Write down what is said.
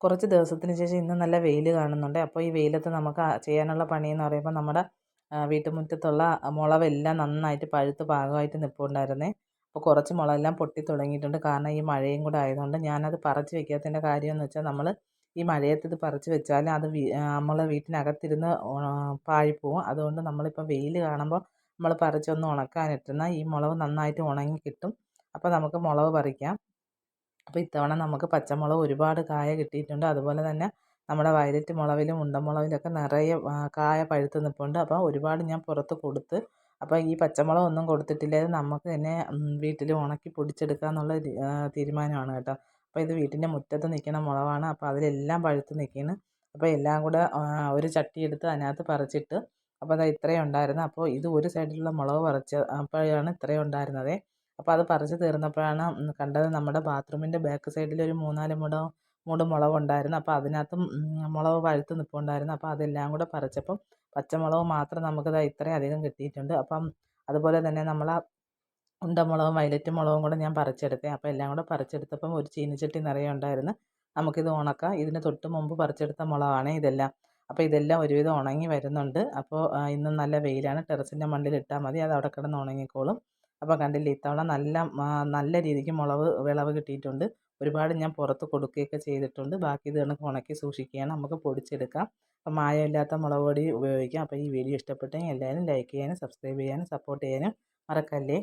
കുറച്ച് ദിവസത്തിന് ശേഷം ഇന്ന് നല്ല വെയിൽ കാണുന്നുണ്ട്. അപ്പോൾ ഈ വെയിലത്ത് നമുക്ക് ചെയ്യാനുള്ള പണിയെന്ന് പറയുമ്പോൾ നമ്മുടെ വീട്ടുമുറ്റത്തുള്ള മുളവെല്ലാം നന്നായിട്ട് പഴുത്ത് പാകമായിട്ട് നിൽപ്പുണ്ടായിരുന്നേ. അപ്പോൾ കുറച്ച് മുളകെല്ലാം പൊട്ടി തുടങ്ങിയിട്ടുണ്ട്. കാരണം ഈ മഴയും കൂടെ ആയതുകൊണ്ട്. ഞാനത് പറിച്ച് വെക്കാത്തതിൻ്റെ കാര്യമെന്ന് വെച്ചാൽ നമ്മൾ ഈ മഴയത്ത് ഇത് പറിച്ച് വെച്ചാൽ അത് നമ്മൾ വീട്ടിനകത്തിരുന്ന് പാഴിപ്പോവും. അതുകൊണ്ട് നമ്മളിപ്പോൾ വെയിൽ കാണുമ്പോൾ നമ്മൾ പറിച്ചൊന്ന് ഉണക്കാനിട്ടുന്ന ഈ മുളക് നന്നായിട്ട് ഉണങ്ങി കിട്ടും. അപ്പോൾ നമുക്ക് മുളക് പറിക്കാം. അപ്പോൾ ഇത്തവണ നമുക്ക് പച്ചമുളക് ഒരുപാട് കായ കിട്ടിയിട്ടുണ്ട്. അതുപോലെ തന്നെ നമ്മുടെ വയലറ്റ് മുളകിലും ഉണ്ടമുളകിലൊക്കെ നിറയെ കായ പഴുത്ത് നിൽപ്പുണ്ട്. അപ്പോൾ ഒരുപാട് ഞാൻ പുറത്ത് കൊടുത്ത്. അപ്പോൾ ഈ പച്ചമുളകൊന്നും കൊടുത്തിട്ടില്ലെങ്കിൽ നമുക്ക് തന്നെ വീട്ടിൽ ഉണക്കി പൊടിച്ചെടുക്കാമെന്നുള്ള തീരുമാനമാണ് കേട്ടോ. അപ്പോൾ ഇത് വീട്ടിൻ്റെ മുറ്റത്ത് നിൽക്കുന്ന മുളകാണ്. അപ്പോൾ അതിലെല്ലാം പഴുത്ത് നിൽക്കുകയാണ്. അപ്പോൾ എല്ലാം കൂടെ ഒരു ചട്ടി എടുത്ത് അതിനകത്ത് പറിച്ചിട്ട്. അപ്പോൾ അത് ഇത്രയും ഉണ്ടായിരുന്നു. അപ്പോൾ ഇത് ഒരു സൈഡിലുള്ള മുളക് അപ്പോഴാണ് ഇത്രയും ഉണ്ടായിരുന്നത്. അപ്പോൾ അത് പറിച്ച് തീർന്നപ്പോഴാണ് കണ്ടത് നമ്മുടെ ബാത്റൂമിൻ്റെ ബാക്ക് സൈഡിൽ ഒരു 3-4 മൂട് മുളകുണ്ടായിരുന്നു. അപ്പോൾ അതിനകത്തും മുളക് പഴുത്ത് നിൽപ്പുണ്ടായിരുന്നു. അപ്പോൾ അതെല്ലാം കൂടെ പറിച്ചപ്പം പച്ചമുളക് മാത്രം നമുക്കിത് ഇത്രയും അധികം കിട്ടിയിട്ടുണ്ട്. അപ്പം അതുപോലെ തന്നെ നമ്മൾ ഉണ്ടമുളകും വയലറ്റ് മുളകും കൂടെ ഞാൻ പറിച്ചെടുത്തേ. അപ്പോൾ എല്ലാം കൂടെ പറിച്ചെടുത്തപ്പം ഒരു ചീനിച്ചട്ടി നിറയെ ഉണ്ടായിരുന്നു. നമുക്കിത് ഉണക്കാം. ഇതിന് തൊട്ട് മുമ്പ് പറിച്ചെടുത്ത മുളകാണ് ഇതെല്ലാം. അപ്പോൾ ഇതെല്ലാം ഒരുവിധം ഉണങ്ങി വരുന്നുണ്ട്. അപ്പോൾ ഇന്നും നല്ല വെയിലാണ്. ടെറസിൻ്റെ മണ്ടയിൽ ഇട്ടാൽ മതി, അത് അവിടെ കിടന്ന് ഉണങ്ങിക്കോളും. അപ്പോൾ കണ്ടില്ലേ, ഇത്തവണ നല്ല രീതിക്ക് വിളവ് കിട്ടിയിട്ടുണ്ട്. ഒരുപാട് ഞാൻ പുറത്ത് കൊടുക്കുകയൊക്കെ ചെയ്തിട്ടുണ്ട്. ബാക്കി ഇത് കണക്ക് ഉണക്കി സൂക്ഷിക്കുകയാണ്. നമുക്ക് പൊടിച്ചെടുക്കാം. അപ്പോൾ മായമില്ലാത്ത മുളക് പൊടി ഉപയോഗിക്കാം. അപ്പോൾ ഈ വീഡിയോ ഇഷ്ടപ്പെട്ടെങ്കിൽ എല്ലാവരും ലൈക്ക് ചെയ്യാനും സബ്സ്ക്രൈബ് ചെയ്യാനും സപ്പോർട്ട് ചെയ്യാനും മറക്കല്ലേ.